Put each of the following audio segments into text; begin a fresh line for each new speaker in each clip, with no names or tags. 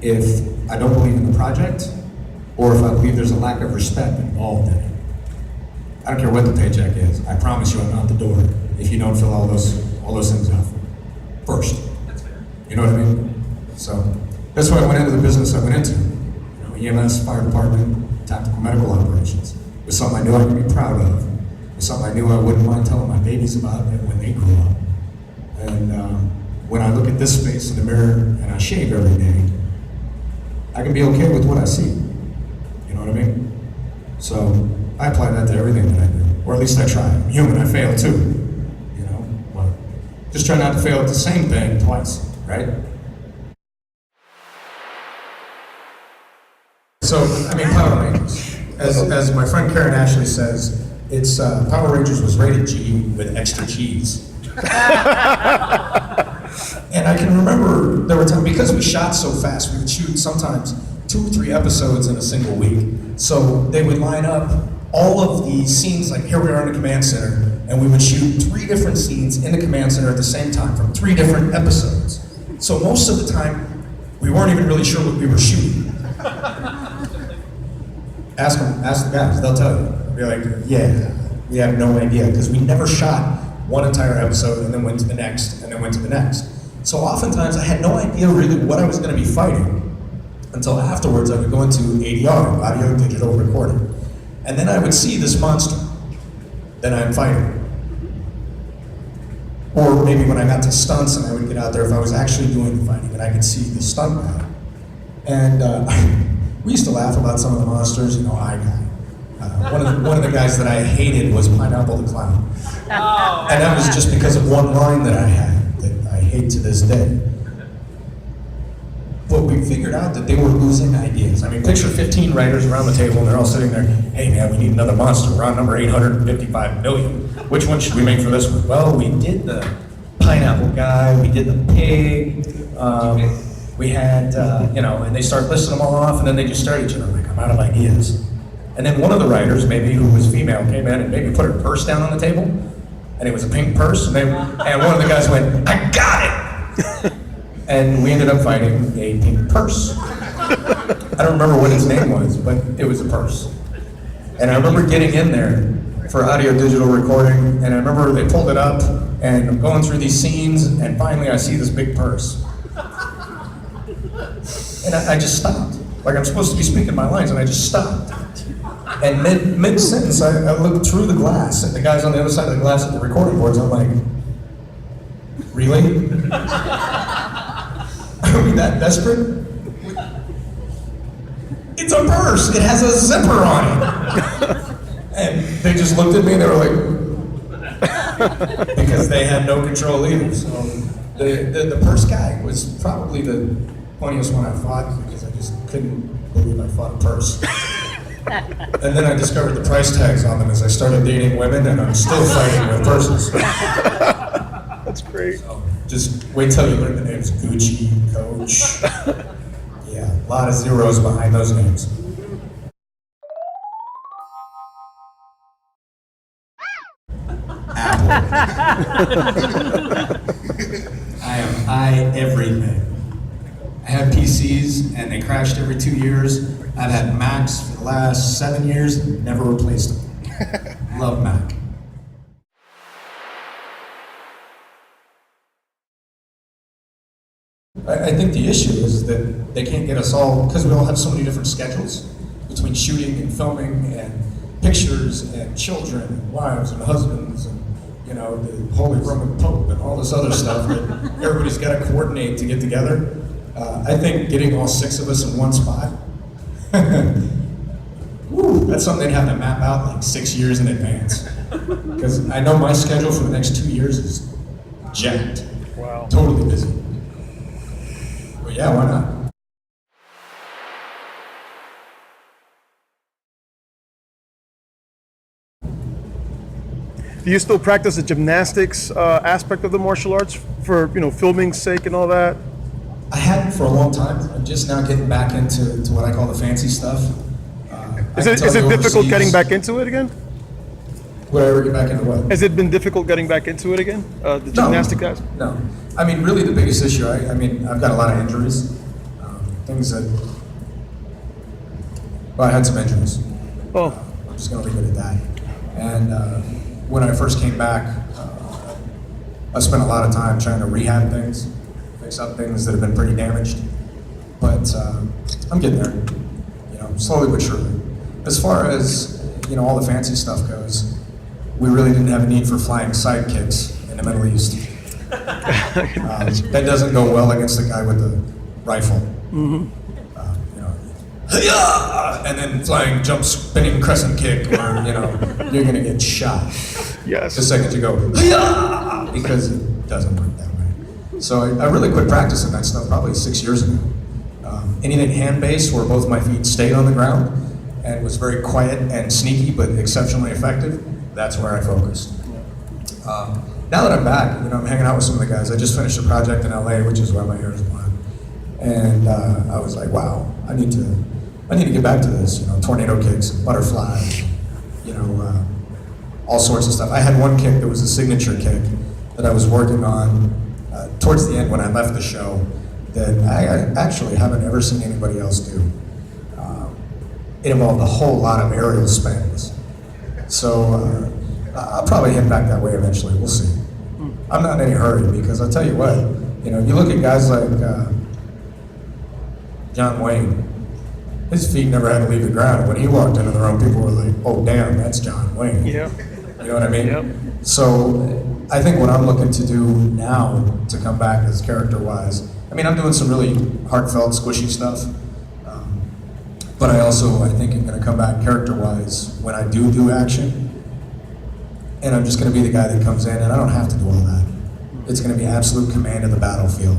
if I don't believe in the project, or if I believe there's a lack of respect involved in it. I don't care what the paycheck is. I promise you I'm out the door if you don't fill all those things out first.
That's fair.
You know what I mean? So that's why I went into the business I went into. EMS, fire department, tactical medical operations. It was something I knew I could be proud of. It was something I knew I wouldn't mind telling my babies about it when they grew up. And when I look at this space in the mirror and I shave every day, I can be okay with what I see. You know what I mean? So I apply that to everything that I do, or at least I try. I'm human, I fail too. You know, but just try not to fail at the same thing twice, right? So, I mean, Power Rangers. As my friend Karen Ashley says, it's Power Rangers was rated G with extra cheese. And I can remember there were times, because we shot so fast, we would shoot sometimes 2 or 3 episodes in a single week. So they would line up all of the scenes, like here we are in the command center, and we would shoot 3 different scenes in the command center at the same time from 3 different episodes. So most of the time, we weren't even really sure what we were shooting. Ask the guys, they'll tell you. They'll be like, yeah, we have no idea, because we never shot one entire episode and then went to the next, and then went to the next. So oftentimes I had no idea really what I was going to be fighting until afterwards I would go into ADR, audio digital recording. And then I would see this monster that I'm fighting. Or maybe when I got to stunts and I would get out there, if I was actually doing the fighting and I could see the stunt guy. And we used to laugh about some of the monsters, you know, Eye Guy. One of the guys that I hated was Pineapple the Clown.
Oh,
And that was just because of one line that I had that I hate to this day. But we figured out that they were losing ideas. I mean, picture 15 writers around the table and they're all sitting there, hey man, we need another monster. We're on number 855 million. Which one should we make for this one? Well, we did the pineapple guy, we did the pig, we had, you know, and they start listing them all off and then they just start each other like, I'm out of ideas. And then one of the writers, maybe who was female, came in and maybe put her purse down on the table, and it was a pink purse, and one of the guys went, I got it! And we ended up fighting a pink purse. I don't remember what his name was, but it was a purse. And I remember getting in there for audio digital recording, and I remember they pulled it up, and I'm going through these scenes, and finally I see this big purse. And I just stopped. Like I'm supposed to be speaking my lines, and I just stopped. And mid-sentence, I looked through the glass, and the guys on the other side of the glass at the recording boards, I'm like, really? Are we that desperate? It's a purse, it has a zipper on it. And they just looked at me and they were like, because they had no control either. So the purse guy was probably the funniest one I fought, because I just couldn't believe I fought a purse. And then I discovered the price tags on them as I started dating women, and I'm still fighting with purses.
That's great.
So just wait till you learn the names: Gucci, Coach. Yeah, a lot of zeros behind those names. Apple. I everything. I had PCs and they crashed every 2 years. I've had Macs for the last 7 years, never replaced them. Love Mac. I think the issue is that they can't get us all, because we all have so many different schedules between shooting and filming and pictures and children and wives and husbands and, you know, the Holy Roman Pope and all this other stuff that everybody's got to coordinate to get together. I think getting all 6 of us in one spot, woo, that's something they'd have to map out like 6 years in advance. Because I know my schedule for the next 2 years is jacked.
Wow.
Totally busy. But yeah, why not?
Do you still practice the gymnastics aspect of the martial arts for, you know, filming's sake and all that?
I hadn't for a long time. I'm just now getting back into what I call the fancy stuff.
Is it difficult getting back into it again?
Would I ever get back into what?
Has it been difficult getting back into it again? The gymnastic guys?
No. I mean, really the biggest issue, I mean, I've got a lot of injuries. things that, well, I had some injuries.
Oh,
I'm just gonna leave it at that. And when I first came back, I spent a lot of time trying to rehab things, fix up things that have been pretty damaged. But I'm getting there, slowly but surely. As far as, all the fancy stuff goes, we really didn't have a need for flying sidekicks in the Middle East. That doesn't go well against the guy with the rifle. And then flying jump spinning crescent kick where, you're gonna get shot.
yes.
The second you go, "Hi-yah!" because it doesn't work that way. So I really quit practicing that stuff probably 6 years ago. Anything hand-based where both my feet stayed on the ground and was very quiet and sneaky but exceptionally effective, that's where I focused. Now that I'm back, I'm hanging out with some of the guys. I just finished a project in LA, which is why my hair is blonde. And I was like, wow, I need to get back to this, tornado kicks, butterflies, all sorts of stuff. I had one kick that was a signature kick that I was working on towards the end when I left the show that I actually haven't ever seen anybody else do. It involved a whole lot of aerial spins. So I'll probably head back that way eventually, we'll see. I'm not in any hurry because I'll tell you what, you look at guys like John Wayne, his feet never had to leave the ground. And when he walked into the room, people were like, oh damn, that's John Wayne.
Yeah.
You know what I mean?
Yep.
So I think what I'm looking to do now to come back as character-wise, I'm doing some really heartfelt, squishy stuff. But I think I'm gonna come back character-wise when I do action. And I'm just gonna be the guy that comes in and I don't have to do all that. It's gonna be absolute command of the battlefield.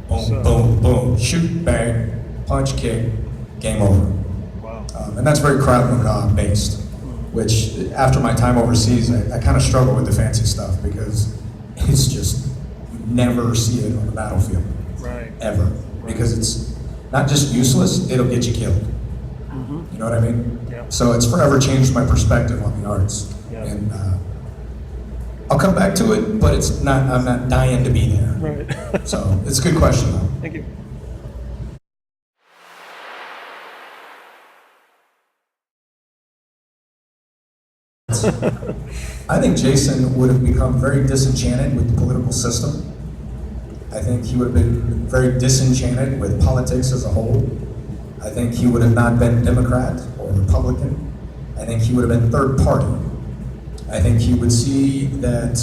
Boom, boom, boom, shoot, bang, punch, kick, game over.
Wow.
And that's very Krav Maga based, which after my time overseas, I kind of struggle with the fancy stuff because it's just, you never see it on the battlefield.
Right.
Ever. Because it's not just useless, it'll get you killed. You know what I mean?
Yeah.
So it's forever changed my perspective on the arts.
Yeah.
And I'll come back to it, but I'm not dying to be there.
Right.
So it's a good question though.
Thank you.
I think Jason would have become very disenchanted with the political system. I think he would have been very disenchanted with politics as a whole. I think he would have not been Democrat or Republican. I think he would have been third party. I think he would see that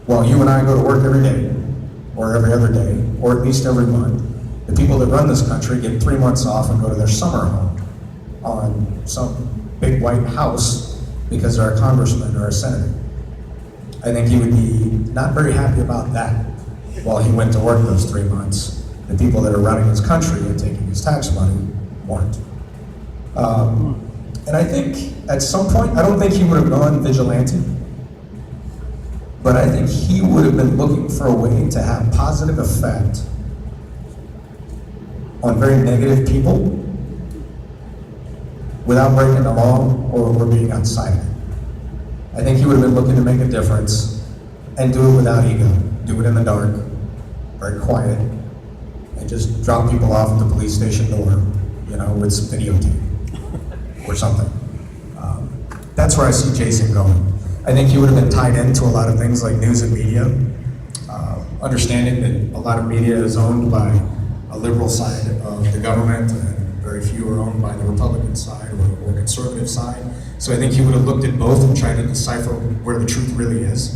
while you and I go to work every day, or every other day, or at least every month, the people that run this country get 3 months off and go to their summer home on some big white house because they're a congressman or a senator. I think he would be not very happy about that while he went to work those 3 months. The people that are running his country and taking his tax money weren't. And I think at some point, I don't think he would have gone vigilante, but I think he would have been looking for a way to have positive effect on very negative people without breaking the law or being outside of it. I think he would have been looking to make a difference and do it without ego. Do it in the dark, very quiet, and just drop people off at the police station door, with some videotape or something. That's where I see Jason going. I think he would have been tied into a lot of things like news and media, understanding that a lot of media is owned by a liberal side of the government and very few are owned by the Republican side or conservative side. So I think he would have looked at both and tried to decipher where the truth really is.